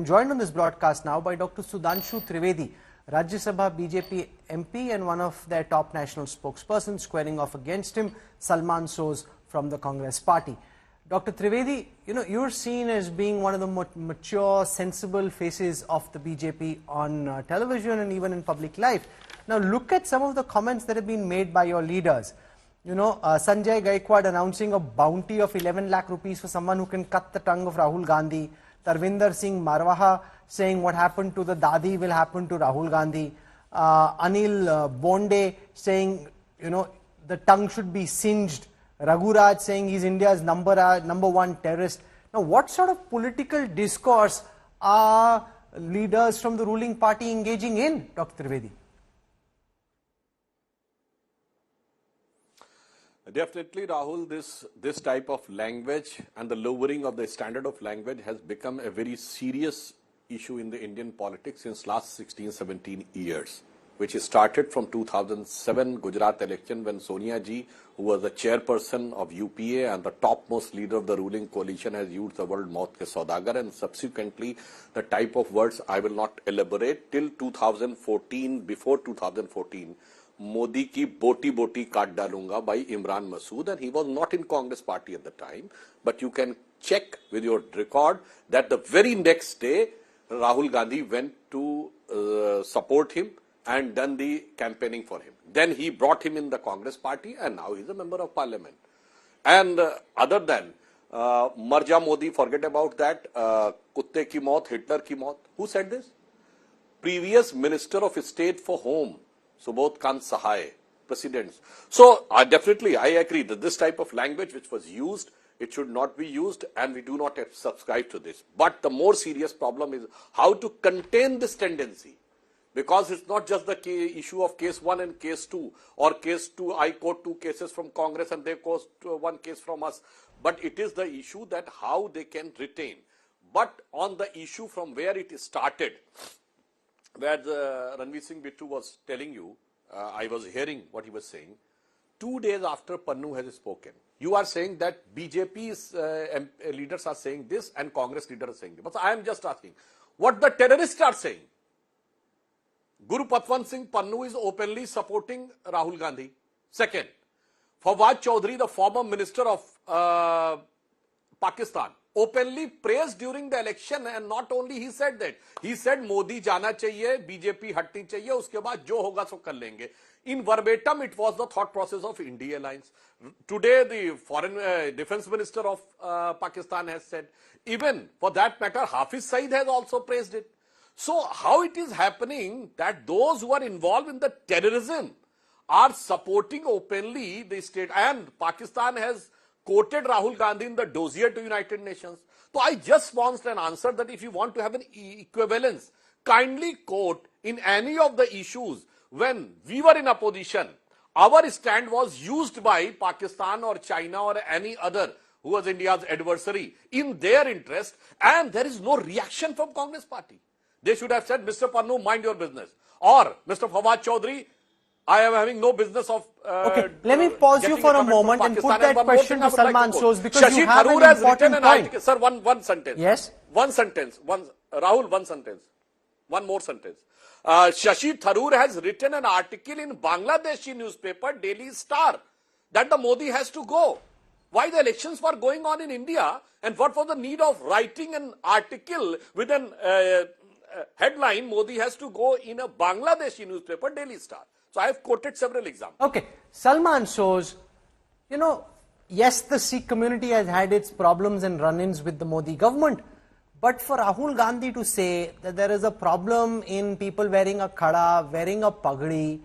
I'm joined on this broadcast now by Dr. Sudhanshu Trivedi, Rajya Sabha BJP MP and one of their top national spokespersons, squaring off against him, Salman Soz from the Congress party. Dr. Trivedi, you're seen as being one of the mature, sensible faces of the BJP on television and even in public life. Now look at some of the comments that have been made by your leaders. Sanjay Gaikwad announcing a bounty of 11 lakh rupees for someone who can cut the tongue of Rahul Gandhi. Tarvinder Singh Marwaha saying what happened to the Dadi will happen to Rahul Gandhi. Anil Bonde saying, the tongue should be singed. Raghuraj saying he's India's number one terrorist. Now, what sort of political discourse are leaders from the ruling party engaging in, Dr. Trivedi? Definitely, Rahul, this type of language and the lowering of the standard of language has become a very serious issue in the Indian politics since last 16-17 years, which started from 2007 Gujarat election when Sonia Ji, who was the chairperson of UPA and the topmost leader of the ruling coalition, has used the word maut ke saudagar, and subsequently the type of words I will not elaborate till 2014. Before 2014, Modi ki boti kaat dalunga by Imran Masood, and he was not in Congress party at the time, but you can check with your record that the very next day Rahul Gandhi went to support him and done the campaigning for him. Then he brought him in the Congress party and now he's a member of parliament. And other than Marja Modi, forget about that, Kutte ki maut, Hitler ki maut. Who said this? Previous Minister of State for Home, Subodh Kant Sahai, presidents. So definitely I agree that this type of language which was used, it should not be used, and we do not subscribe to this. But the more serious problem is how to contain this tendency. Because it's not just the issue of case 1 and case 2, or case 2, I quote 2 cases from Congress and they quote 1 case from us. But it is the issue that how they can retain. But on the issue from where it started, where Ranveer Singh Bittu was telling you, I was hearing what he was saying, 2 days after Pannu has spoken, you are saying that BJP's leaders are saying this and Congress leaders are saying this. But I am just asking, what the terrorists are saying? Guru Patwant Singh Pannu is openly supporting Rahul Gandhi. Second, Fawad Chaudhry, the former minister of Pakistan, openly praised during the election, and not only he said that, he said Modi jana chahiye, BJP hatni chahiye, uske baad jo hoga so kar lenge. In verbatim, it was the thought process of India Alliance. Today, the foreign defense minister of Pakistan has said, even for that matter, Hafiz Saeed has also praised it. So how it is happening that those who are involved in the terrorism are supporting openly the state, and Pakistan has quoted Rahul Gandhi in the dossier to United Nations. So I just want an answer that if you want to have an equivalence, kindly quote in any of the issues when we were in opposition, our stand was used by Pakistan or China or any other who was India's adversary in their interest, and there is no reaction from Congress party. They should have said, Mr. Pannu, mind your business. Or, Mr. Fawad Chaudhry, I am having no business of... okay, let me pause you for a moment and put that question to Salman Soz, because Shashi you have an important point. Sir, one sentence. Yes? One sentence. Rahul, one sentence. One more sentence. Shashi Tharoor has written an article in Bangladeshi newspaper, Daily Star, that the Modi has to go. Why the elections were going on in India, and what was the need of writing an article with an headline, Modi has to go, in a Bangladeshi newspaper, Daily Star. So I have quoted several examples. Okay, Salman Soz, yes, the Sikh community has had its problems and run-ins with the Modi government, but for Rahul Gandhi to say that there is a problem in people wearing a khada, wearing a pagdi,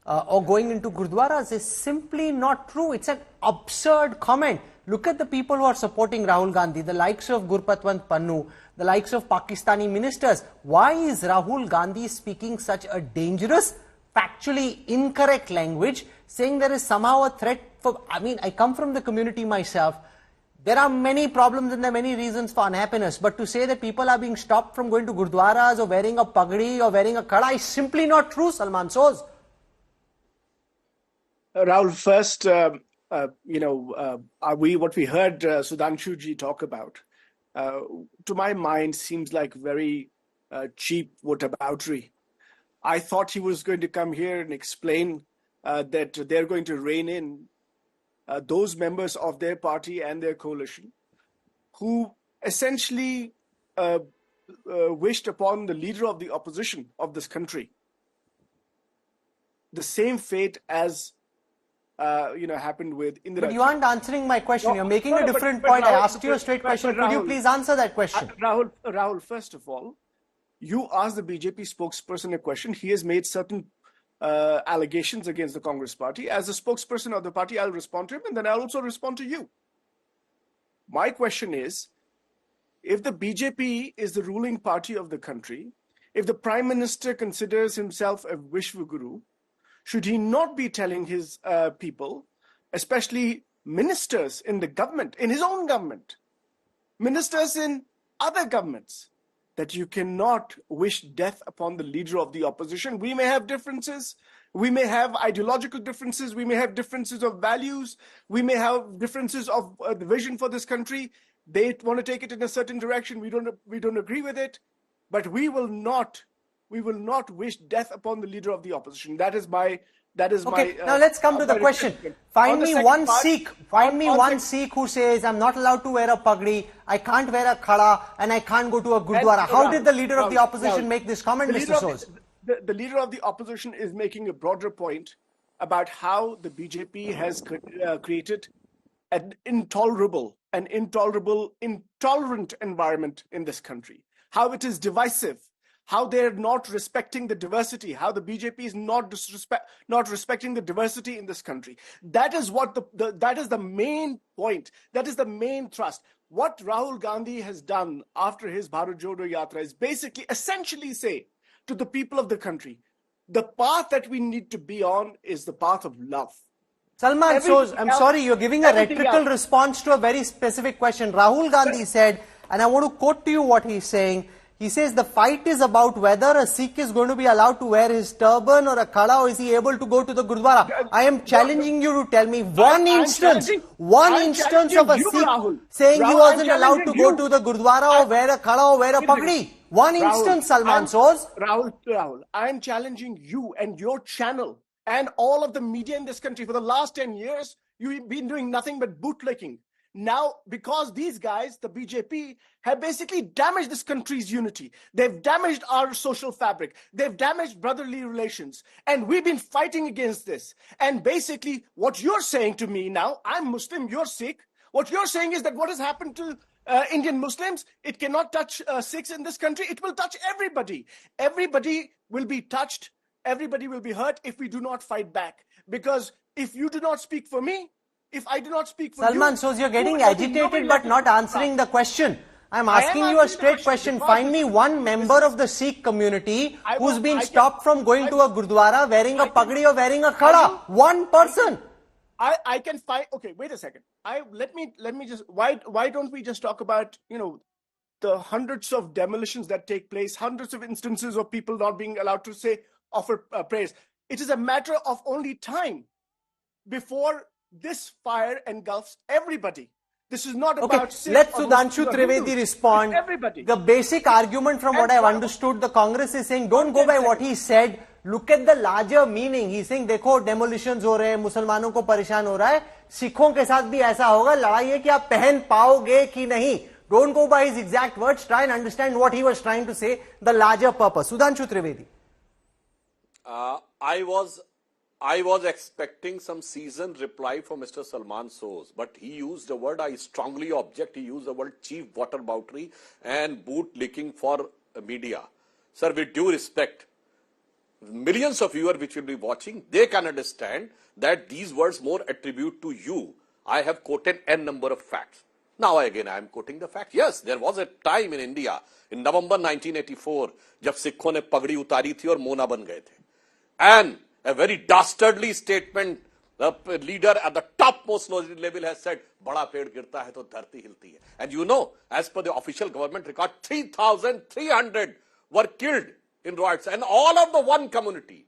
or going into gurdwaras is simply not true. It's an absurd comment. Look at the people who are supporting Rahul Gandhi, the likes of Gurpatwant Pannu, the likes of Pakistani ministers. Why is Rahul Gandhi speaking such a dangerous, factually incorrect language, saying there is somehow a threat for... I come from the community myself. There are many problems and there are many reasons for unhappiness, but to say that people are being stopped from going to gurdwaras or wearing a pagdi or wearing a khada is simply not true, Salman Soz. Rahul, first, what we heard Sudhanshu ji talk about to my mind, seems like very cheap whataboutery. I thought he was going to come here and explain that they're going to rein in those members of their party and their coalition who essentially wished upon the leader of the opposition of this country the same fate as happened with Indira. But you aren't answering my question. You're making a different point. I asked you a straight question. Could you please answer that question? Rahul, first of all, you asked the BJP spokesperson a question. He has made certain allegations against the Congress party. As a spokesperson of the party, I'll respond to him, and then I'll also respond to you. My question is, if the BJP is the ruling party of the country, if the Prime Minister considers himself a Vishwaguru, should he not be telling his people, especially ministers in the government, in his own government, ministers in other governments, that you cannot wish death upon the leader of the opposition? We may have differences. We may have ideological differences. We may have differences of values. We may have differences of the vision for this country. They want to take it in a certain direction. We don't agree with it, but we will not wish death upon the leader of the opposition. That is my. Okay, now let's come to the question. Find me one Sikh who says, I'm not allowed to wear a pagdi, I can't wear a khada, and I can't go to a gurdwara. How did the leader of the opposition make this comment, Mr. Soos? The leader of the opposition is making a broader point about how the BJP has created an intolerant environment in this country. How it is divisive. How they're not respecting the diversity, how the BJP is not respecting the diversity in this country. That is what that is the main point. That is the main thrust. What Rahul Gandhi has done after his Bharat Jodo Yatra is essentially say to the people of the country, the path that we need to be on is the path of love. Salman Soos, I'm sorry, you're giving a rhetorical response to a very specific question. Rahul Gandhi said, and I want to quote to you what he's saying. He says the fight is about whether a Sikh is going to be allowed to wear his turban or a khada, or is he able to go to the Gurdwara. I am challenging you to tell me one instance of a Sikh saying he wasn't allowed to go to the Gurdwara or wear a khada or wear a pagdi. One instance, Salman Soos. Rahul, I am challenging you and your channel and all of the media in this country. For the last 10 years, you've been doing nothing but bootlicking. Now, because these guys, the BJP, have basically damaged this country's unity. They've damaged our social fabric. They've damaged brotherly relations. And we've been fighting against this. And basically, what you're saying to me now, I'm Muslim, you're Sikh. What you're saying is that what has happened to Indian Muslims, it cannot touch Sikhs in this country. It will touch everybody. Everybody will be touched. Everybody will be hurt if we do not fight back. Because if you do not speak for me, if I do not speak for Salman Soos, you're getting agitated but not answering the question. I'm asking you a straight question. Find me one member of the Sikh community who's been stopped from going to a Gurdwara wearing a pagdi or wearing a khada. One person. I can find. Okay, wait a second. Let me just. Why don't we just talk about the hundreds of demolitions that take place, hundreds of instances of people not being allowed to offer prayers. It is a matter of only time before this fire engulfs everybody. This is not about... Let Sudhanshu Trivedi respond. Everybody. The basic argument from what I've understood, the Congress is saying, don't go by what he said. Look at the larger meaning. He's saying, देखो, demolitions हो रहे हैं, मुसलमानों को परेशान हो रहा है, सिखों के साथ भी ऐसा होगा, लड़ाई है कि आप पहन पाओगे कि नहीं. Don't go by his exact words. Try and understand what he was trying to say, the larger purpose. Sudhanshu Trivedi. I was expecting some seasoned reply from Mr. Salman Soos, but he used a word I strongly object. He used the word cheap whataboutery and bootlicking for media. Sir, with due respect, millions of viewers which will be watching, they can understand that these words more attribute to you. I have quoted n number of facts. Now again I am quoting the facts. Yes, there was a time in India, in November 1984, जब सिखों ने पगड़ी उतारी थी और मोना बन गए थे. And a very dastardly statement, the leader at the topmost level has said, बड़ा पेड़ गिरता है तो धरती हिलती है. And you know, as per the official government record, 3,300 were killed in riots, and all of the one community,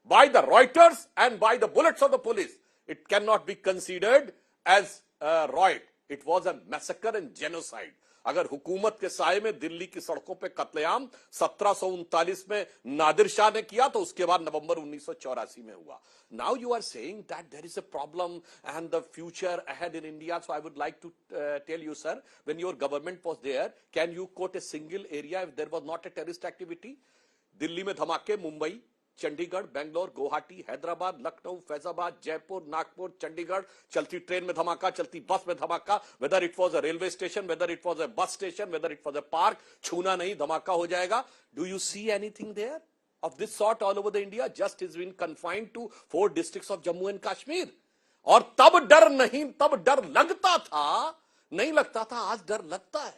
by the Reuters and by the bullets of the police. It cannot be considered as a riot. It was a massacre and genocide अगर हुकूमत के साए में दिल्ली की सड़कों पे कत्लेआम 1739 में नादिर शाह ने किया तो उसके बाद नवंबर 1984 में हुआ. Now you are saying that there is a problem and the future ahead in India. So I would like to tell you, sir, when your government was there, can you quote a single area if there was not a terrorist activity? Delhi में धमाके, मुंबई, चंडीगढ़, बेंगलोर, गुवाहाटी, हैदराबाद, लखनऊ, फैजाबाद, जयपुर, नागपुर, चंडीगढ़, चलती train में धमाका, चलती बस में धमाका, whether it was a railway station, whether it was a bus station, whether it was a park, छूना नहीं, धमाका हो जाएगा. Do you see anything there of this sort all over the India? Just is been confined to 4 districts of Jammu and Kashmir. और तब डर नहीं, तब डर लगता था, नहीं लगता था, आज डर लगता है.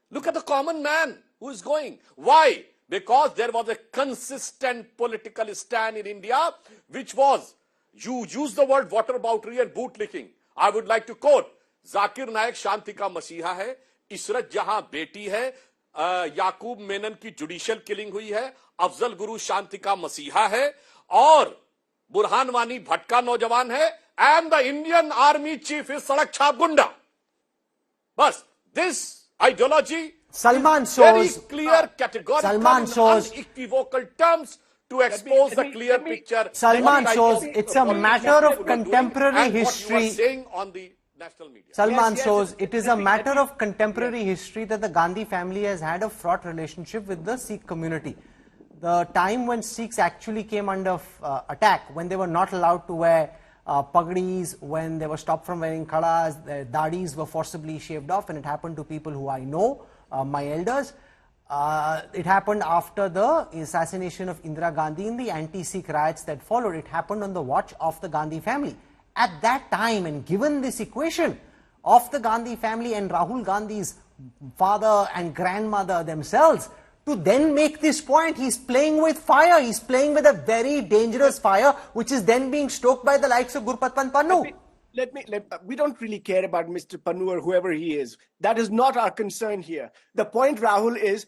Look at the common man who is going. Why? Because there was a consistent political stand in India, which was, you use the word waterboutry and bootlicking. I would like to quote, Zakir नायक शांति का मसीहा है, इशरत जहां बेटी है, याकूब मेनन की judicial killing हुई है, अफजल गुरु शांति का मसीहा है, और बुरहान वानी भटका नौजवान है, and the Indian Army chief is सड़क छाप गुंडा. बस, this ideology Salman very shows clear, categorical, Salman shows unequivocal terms to expose the clear picture. Salman What shows type of it's a politics matter you of are doing contemporary and history. What you are saying on the national media. Salman Yes, shows yes, it is a matter of contemporary history that the Gandhi family has had a fraught relationship with the Sikh community. The time when Sikhs actually came under attack, when they were not allowed to wear pagdis, when they were stopped from wearing khadas, their dadis were forcibly shaved off, and it happened to people who I know, my elders. It happened after the assassination of Indira Gandhi in the anti-Sikh riots that followed. It happened on the watch of the Gandhi family. At that time, and given this equation of the Gandhi family and Rahul Gandhi's father and grandmother themselves, to then make this point, he's playing with fire. He's playing with a very dangerous fire, which is then being stoked by the likes of Gurpatwant Pannu. We don't really care about Mr. Pannu or whoever he is. That is not our concern here. The point, Rahul, is,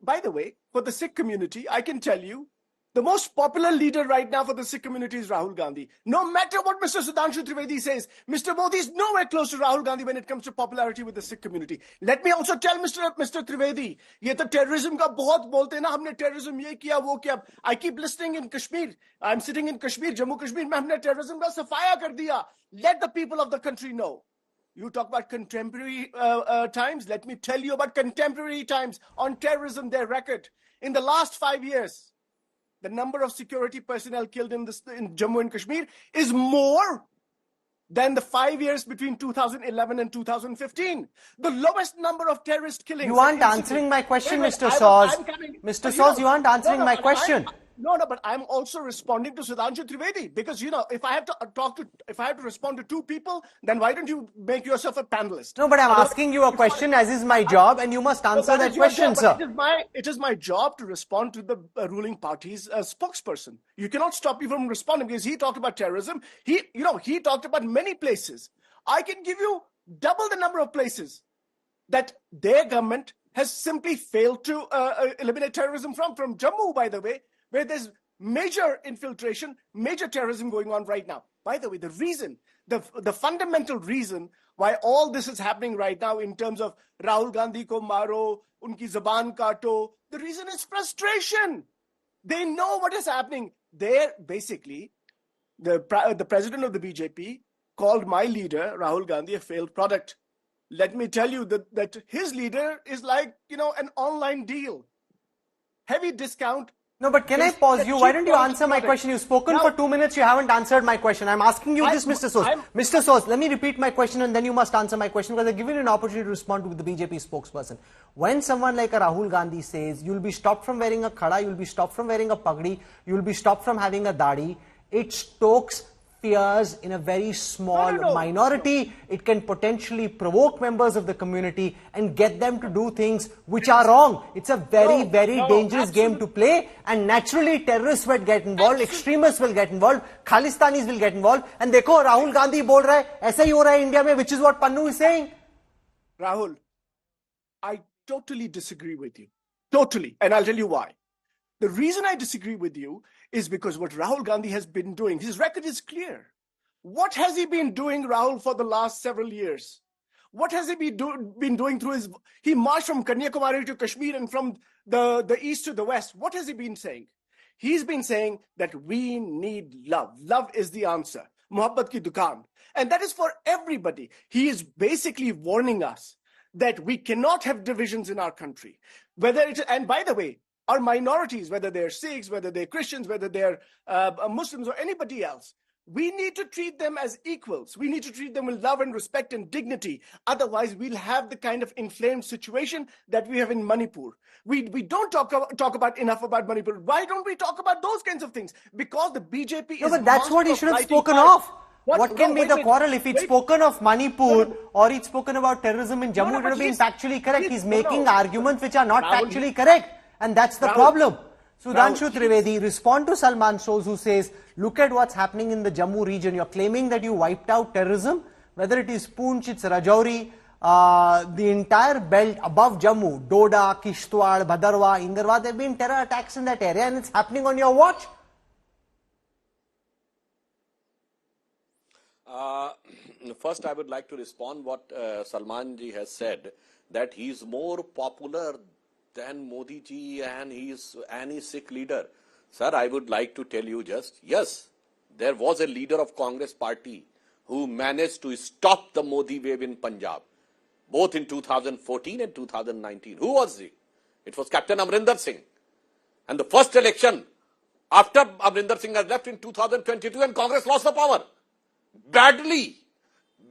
by the way, for the Sikh community, I can tell you, the most popular leader right now for the Sikh community is Rahul Gandhi. No matter what Mr. Sudhanshu Trivedi says, Mr. Modi is nowhere close to Rahul Gandhi when it comes to popularity with the Sikh community. Let me also tell Mr. Trivedi, ye to terrorism ka bahut bolte na, humne terrorism ye kiya, wo kiya. I keep listening in Kashmir. I'm sitting in Kashmir, Jammu Kashmir, mein humne terrorism ka safaya kar diya. Let the people of the country know. You talk about contemporary times. Let me tell you about contemporary times on terrorism, their record. In the last 5 years, the number of security personnel killed in Jammu and Kashmir is more than the 5 years between 2011 and 2015. The lowest number of terrorist killings. You aren't answering my question, Mr. Saws. Mr. Saws, you aren't answering my question. No, but I'm also responding to Sudhanshu Trivedi because, if I have to respond to 2 people, then why don't you make yourself a panelist? No, but I'm asking you a question, as is my job, and you must answer that question, sir. It is my job to respond to the ruling party's spokesperson. You cannot stop me from responding because he talked about terrorism. He talked about many places. I can give you double the number of places that their government has simply failed to eliminate terrorism from Jammu, by the way, where there's major infiltration, major terrorism going on right now. By the way, the reason, the fundamental reason why all this is happening right now in terms of Rahul Gandhi ko maro, unki zaban kato, the reason is frustration. They know what is happening. They're basically, the president of the BJP called my leader, Rahul Gandhi, a failed product. Let me tell you that his leader is like, an online deal. Heavy discount. No, but can I pause you? Why don't you answer my question? You've spoken for 2 minutes. You haven't answered my question. I'm asking you this, Mr. Saws. Mr. Saws, let me repeat my question and then you must answer my question because I've given you an opportunity to respond to the BJP spokesperson. When someone like a Rahul Gandhi says, you'll be stopped from wearing a khada, you'll be stopped from wearing a pagdi, you'll be stopped from having a dadi, it stokes fears in a very small minority. It can potentially provoke members of the community and get them to do things which are wrong. It's a very dangerous game to play, and naturally terrorists will get involved, extremists will get involved, Khalistanis will get involved. And dekho, Rahul Gandhi bol raha hai, aisa hi ho raha hai India mein, which is what Pannu is saying. Rahul, I totally disagree with you. Totally. And I'll tell you why. The reason I disagree with you is because what Rahul Gandhi has been doing, his record is clear. What has he been doing, Rahul, for the last several years? What has he been doing through his... He marched from Kanyakumari to Kashmir and from the east to the west. What has he been saying? He's been saying that we need love. Love is the answer. Muhabbat ki dukaan. And that is for everybody. He is basically warning us that we cannot have divisions in our country. And by the way, our minorities, whether they're Sikhs, whether they're Christians, whether they're Muslims or anybody else, we need to treat them as equals. We need to treat them with love and respect and dignity. Otherwise, we'll have the kind of inflamed situation that we have in Manipur. We don't talk about enough about Manipur. Why don't we talk about those kinds of things? Because the BJP No, but that's what he should have spoken of. What can be the quarrel if he'd spoken of Manipur or he'd spoken about terrorism in Jammu? It would have been factually correct. He's making arguments which are not factually correct. And that's the problem. Sudhanshu Trivedi, respond to Salman Soz, who says, look at what's happening in the Jammu region. You're claiming that you wiped out terrorism, whether it is Poonch, it's Rajouri, the entire belt above Jammu, Doda, Kishtwar, Bhadarwa, Indarwa, there have been terror attacks in that area and it's happening on your watch. First, I would like to respond what Salman ji has said, that he is more popular than Modi ji and he is any Sikh leader. Sir, I would like to tell you just, yes, there was a leader of Congress party who managed to stop the Modi wave in Punjab, both in 2014 and 2019. Who was he? It was Captain Amrinder Singh. And the first election after Amrinder Singh has left in 2022 and Congress lost the power. Badly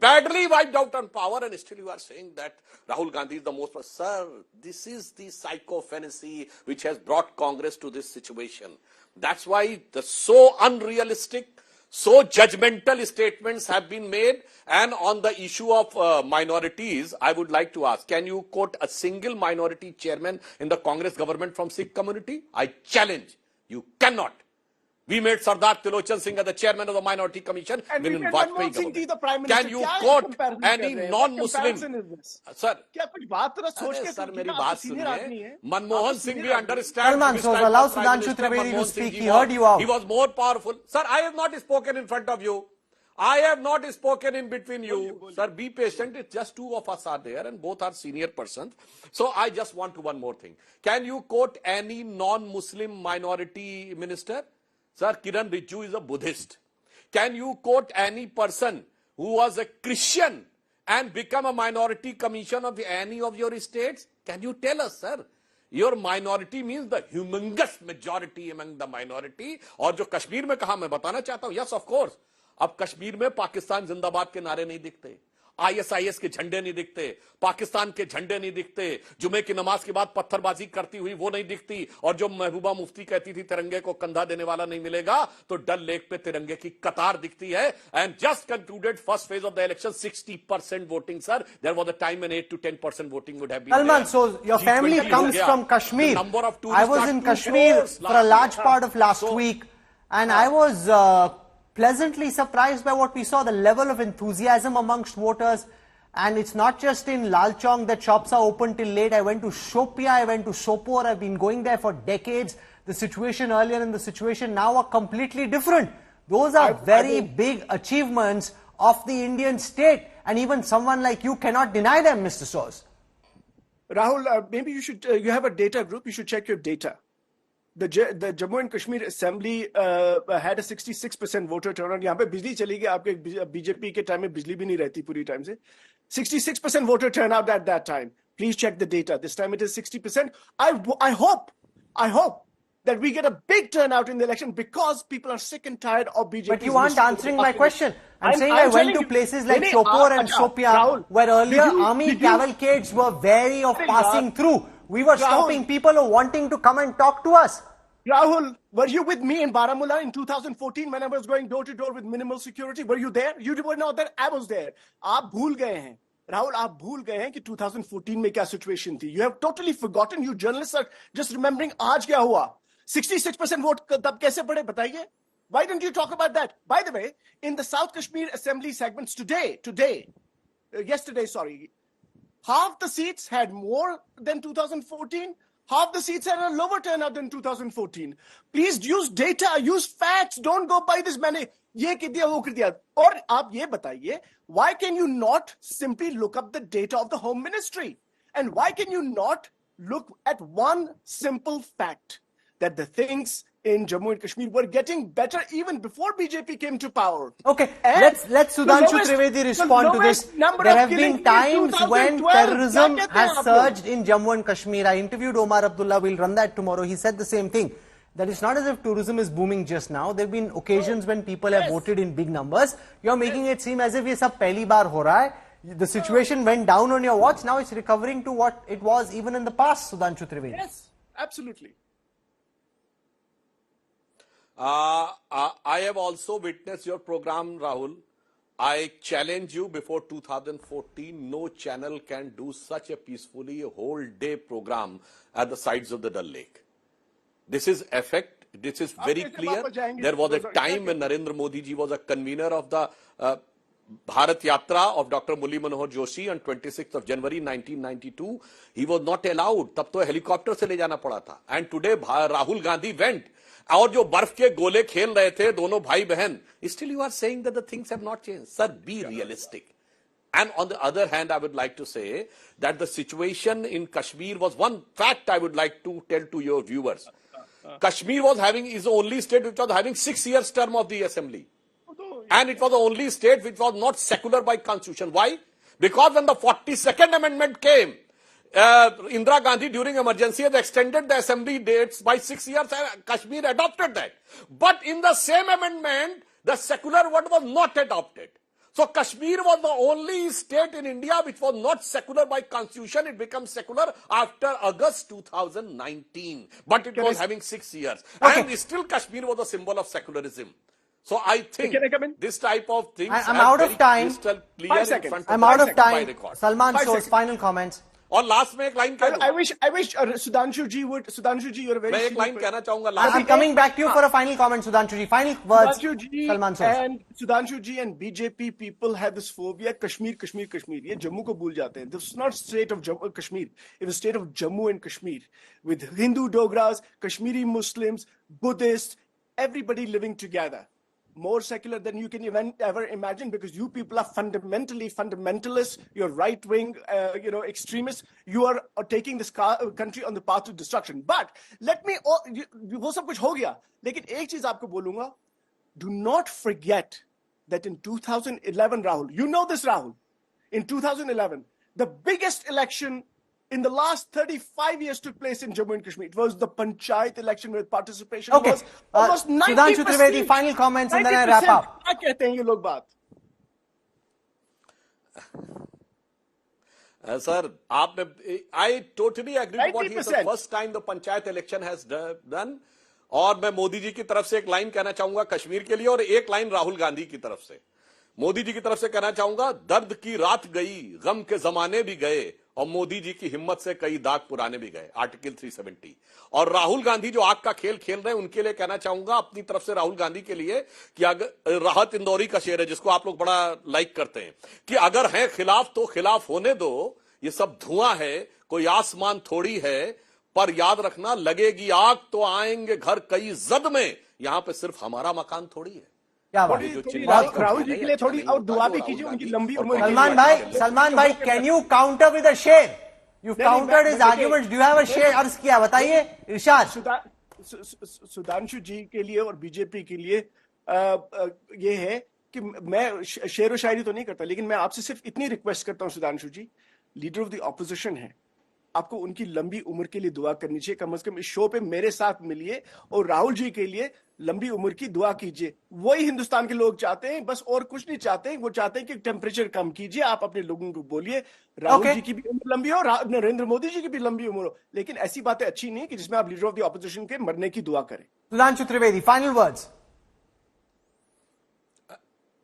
wiped out on power, and still you are saying that Rahul Gandhi is the most... Sir, this is the psychophantasy which has brought Congress to this situation. That's why the so unrealistic, so judgmental statements have been made. And on the issue of minorities, I would like to ask, can you quote a single minority chairman in the Congress government from Sikh community? I challenge. You cannot. We made Sardar Tilochan Singh as the chairman of the Minority Commission. And we made Manmohan Singh the Prime Minister. Can you quote any non-Muslim? Sir, sir, मेरी बात सुनिए. Manmohan Singh, we understand. Salman Soz, allow Sudhanshu Trivedi to speak. He heard you out. He was more powerful. Sir, I have not spoken in front of you. I have not spoken in between you. Sir, be patient. It's just two of us are there and both are senior persons. So I just want to one more thing. Can you quote any non-Muslim minority minister? Sir, Kiran Rijiju is a Buddhist. Can you quote any person who was a Christian and become a minority commission of any of your states? Can you tell us, sir? Your minority means the humongous majority among the minority. और जो कश्मीर में कहा मैं बताना चाहता हूँ, yes, of course. अब कश्मीर में पाकिस्तान जिंदाबाद के नारे नहीं दिखते, ISIS के झंडे नहीं दिखते, पाकिस्तान के झंडे नहीं दिखते, जुमे की नमाज के बाद पत्थरबाजी करती हुई वो नहीं दिखती, और जो महबूबा मुफ्ती कहती थी तिरंगे को कंधा देने वाला नहीं मिलेगा, तो डल लेक पे तिरंगे की कतार दिखती है. And just concluded first phase of the election, 60% voting, sir. There was a time when 8 to 10% voting would have been Salman, there. so your family comes from Kashmir. I was in Kashmir for a large part of last week, and I was pleasantly surprised by what we saw, the level of enthusiasm amongst voters. And it's not just in Lalchong that shops are open till late. I went to Shopia, I went to Sopore, I've been going there for decades. The situation earlier and the situation now are completely different. Those are very big achievements of the Indian state, and even someone like you cannot deny them, Mr. Soz. Rahul, maybe you should, you have a data group, you should check your data. The Jammu and Kashmir Assembly had a 66% voter turnout. यहाँ पे बिजली चली गई, आपके BJP के time में बिजली भी नहीं रहती पूरी टाइम से. 66% voter turnout at that time. Please check the data. This time it is 60%. I hope that we get a big turnout in the election because people are sick and tired of BJP. But you aren't answering my question. I'm saying I went to places like Sopore and Shopia, where earlier army cavalcades were wary of passing through. We were stopping people who wanting to come and talk to us. Rahul, were you with me in Baramulla in 2014 when I was going door to door with minimal security? Were you there? You were not there. I was there. आप भूल गए हैं. Rahul, आप भूल गए हैं कि 2014 में क्या situation थी. You have totally forgotten. You journalists are just remembering आज क्या हुआ. 66% vote तब कैसे पड़े बताइए? Why don't you talk about that? By the way, in the South Kashmir Assembly segments yesterday, half the seats had more than 2014. half the seats are a lower turnout than 2014. Please use data, use facts. Don't go by this. मैंने ये कर दिया, वो कर दिया. और आप ये बताइए, why can you not simply look up the data of the Home Ministry? And why can you not look at one simple fact that the things in Jammu and Kashmir were getting better even before BJP came to power? Okay, And let Sudhanshu Trivedi respond to this. There have been times when terrorism has surged in Jammu and Kashmir. I interviewed Omar Abdullah. We'll run that tomorrow. He said the same thing. That it's not as if tourism is booming just now. There have been occasions when people have voted in big numbers. You're making it seem as if ये सब पहली बार हो रहा है. The situation went down on your watch. Now it's recovering to what it was even in the past, Sudhanshu Trivedi. Yes, absolutely. I have also witnessed your program, Rahul. I challenge you before 2014, no channel can do such a peacefully whole day program at the sides of the Dal Lake. This is effect. This is very clear. There was a time when Narendra Modi ji was a convener of the Bharat Yatra of Dr. Murli Manohar Joshi on 26th of January 1992. He was not allowed. तब तो helicopter से ले जाना पड़ा था. And today Rahul Gandhi went. और जो बर्फ के गोले खेल रहे थे दोनों भाई बहन, still you are saying that the things have not changed. Sir, be realistic. And on the other hand, I would like to say that the situation in Kashmir was one fact I would like to tell to your viewers. Kashmir is the only state which was having 6 years term of the assembly. And it was the only state which was not secular by constitution. Why? Because when the 42nd amendment came, Indira Gandhi during emergency has extended the assembly dates by 6 years and Kashmir adopted that. But in the same amendment, the secular word was not adopted. So Kashmir was the only state in India which was not secular by constitution. It became secular after August 2019. But it was having 6 years. Okay. And still Kashmir was a symbol of secularism. So I think Can I come in? this type of things I'm out of time. 5 seconds. I'm out of time. Record. Salman 5 Soos, seconds. final comments. और last में एक line कह I wish Sudhanshu ji, you're a very मैं एक senior line person. कहना चाहूंगा last I'm coming back to you for a final comment, Sudhanshu ji. Final words, Salman Soos. Sudhanshu ji and BJP people have this phobia, Kashmir. ये जम्मू को भूल जाते हैं. This is not state of Kashmir. It was state of Jammu and Kashmir with Hindu Dogras, Kashmiri Muslims, Buddhists, everybody living together. More secular than you can even ever imagine, because you people are fundamentally fundamentalists. You're right wing, extremists. You are taking this country on the path to destruction. But let me, वो सब कुछ हो गया. लेकिन एक चीज आपको बोलूंगा. Do not forget that in 2011, Rahul, you know this, Rahul. In 2011, the biggest election in the last 35 years took place in Jammu and Kashmir. It was the Panchayat election with participation Okay. was almost 90%. Sudhanshu Trivedi, final comments and then I wrap up. क्या कहते हैं ये लोग बात? Sir, I totally agree with what he said. 90%. The first time the Panchayat election has done. और मैं मोदी जी की तरफ से एक लाइन कहना चाहूंगा कश्मीर के लिए और एक लाइन राहुल गांधी की तरफ से. मोदी जी की तरफ से कहना चाहूंगा, दर्द की रात गई, गम के जमाने भी गए और मोदी जी की हिम्मत से कई दाग पुराने भी गए. आर्टिकल 370. और राहुल गांधी जो आग का खेल खेल रहे हैं उनके लिए कहना चाहूंगा अपनी तरफ से राहुल गांधी के लिए कि अगर राहत इंदौरी का शेर है जिसको आप लोग बड़ा लाइक करते हैं कि अगर है खिलाफ तो खिलाफ होने दो, ये सब धुआं है, कोई आसमान थोड़ी है, पर याद रखना लगेगी आग तो आएंगे घर कई जद में, यहां पे सिर्फ हमारा मकान थोड़ी है. क्या बात है? राहुल जी के लिए थोड़ी और दुआ भी कीजिए उनकी लंबी उम्र के लिए. सलमान भाई, can you counter with a share? You've countered his arguments. Do you have a share? अर्ज किया, बताइए इरशाद. सुधांशु जी के लिए और बीजेपी के लिए ये है कि मैं शेर व शायरी तो नहीं करता, लेकिन मैं आपसे सिर्फ इतनी रिक्वेस्ट करता हूं सुधांशु जी, लीडर ऑफ द ऑपोजिशन है, आपको उनकी लंबी उम्र के लिए दुआ करनी चाहिए. कम से कम इस शो पे मेरे साथ मिलिए और राहुल जी के लिए लंबी उम्र की दुआ कीजिए. वही हिंदुस्तान के लोग चाहते हैं, बस और कुछ नहीं चाहते. वो चाहते हैं कि टेम्परेचर कम कीजिए. आप अपने लोगों को बोलिए राहुल जी की भी उम्र लंबी हो, नरेंद्र मोदी जी की भी लंबी उम्र हो, लेकिन ऐसी बातें अच्छी नहीं कि जिसमें आप लीडर ऑफ द ऑपोजिशन के मरने की दुआ करें. Sudhanshu Trivedi, final words.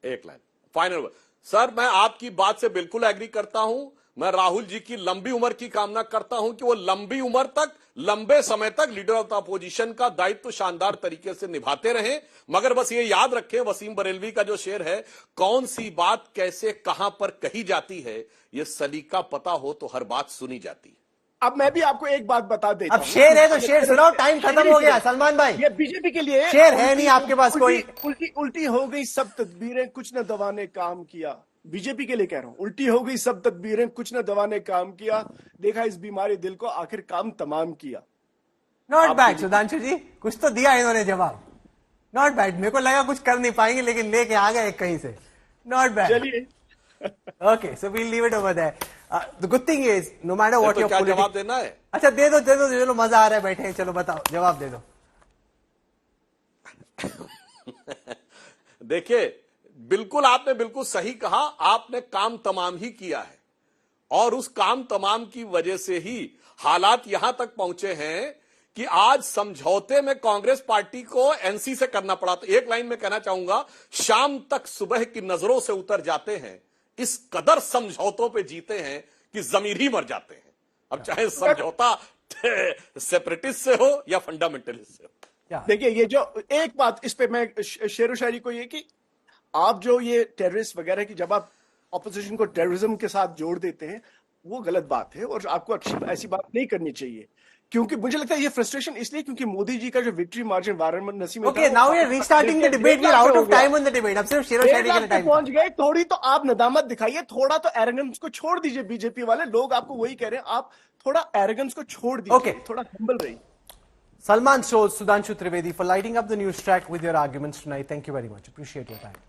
एक लाइन फाइनल वर्ड. सर, मैं आपकी बात से बिल्कुल एग्री करता हूं. मैं राहुल जी की लंबी उम्र की कामना करता हूं कि वो लंबी उम्र तक, लंबे समय तक लीडर ऑफ द अपोजिशन का दायित्व शानदार तरीके से निभाते रहें. मगर बस ये याद रखें, वसीम बरेलवी का जो शेर है, कौन सी बात कैसे कहां पर कही जाती है, ये सलीका पता हो तो हर बात सुनी जाती है. अब मैं भी आपको एक बात बता देता अब हूं। शेर है तो शेर सुनाओ, टाइम खत्म हो गया सलमान भाई। ये बीजेपी के लिए शेर है नहीं आपके पास कोई। उल्टी हो गई सब तदबीरें, कुछ न दवा ने काम किया। बीजेपी के लिए कह रहा हूं, उल्टी हो गई सब तदबीरें, कुछ न दवा ने काम किया। देखा इस बीमारी दिल को, आखिर काम तमाम किया। नॉट बैड सुधांशु जी, कुछ तो दिया इन्होंने जवाब। नॉट बैड, मेरे को लगा कुछ कर नहीं पाएंगे लेकिन लेके आ गए कहीं से। Not bad. चलिए Okay, so we'll leave it over there. The good thing is, no matter what तो your क्या politics... जवाब देना है? अच्छा दे दो चलो, मजा आ रहा है, बैठे हैं, चलो बताओ, जवाब दे दो। देखिए, बिल्कुल आपने बिल्कुल सही कहा, आपने काम तमाम ही किया है और उस काम तमाम की वजह से ही हालात यहां तक पहुंचे हैं कि आज समझौते में कांग्रेस पार्टी को एनसी से करना पड़ा। तो एक लाइन में कहना चाहूंगा, शाम तक सुबह की नजरों से उतर जाते हैं, इस कदर समझौतों पे जीते हैं कि जमीर ही मर जाते हैं। अब चाहे समझौता सेपरेटिस्ट से हो या फंडामेंटलिस्ट से हो। देखिए, ये जो एक बात इस पे मैं शेर व शायरी को, ये कि आप जो ये टेररिस्ट वगैरह की, जब आप ऑपोजिशन को टेररिज्म के साथ जोड़ देते हैं, वो गलत बात है और आपको ऐसी बात नहीं करनी चाहिए। क्योंकि मुझे लगता है ये फ्रस्ट्रेशन इसलिए क्योंकि मोदी जी का जो विक्ट्री मार्जिन वाराणसी में, okay, now we are restarting the debate, we are out of time on the debate. अब सिर्फ शेर व शायरी के लिए टाइम पहुंच गए। थोड़ी तो आप नदामत दिखाइए, थोड़ा तो एरोगेंस को छोड़ दीजिए। बीजेपी वाले लोग आपको वही कह रहे हैं, आप थोड़ा एरोगेंस को छोड़ दीजिए, थोड़ा हम्बल रहिए। Salman Soz, Sudhanshu Trivedi, for lighting up the news track with your arguments tonight. Thank you very much. Appreciate your time.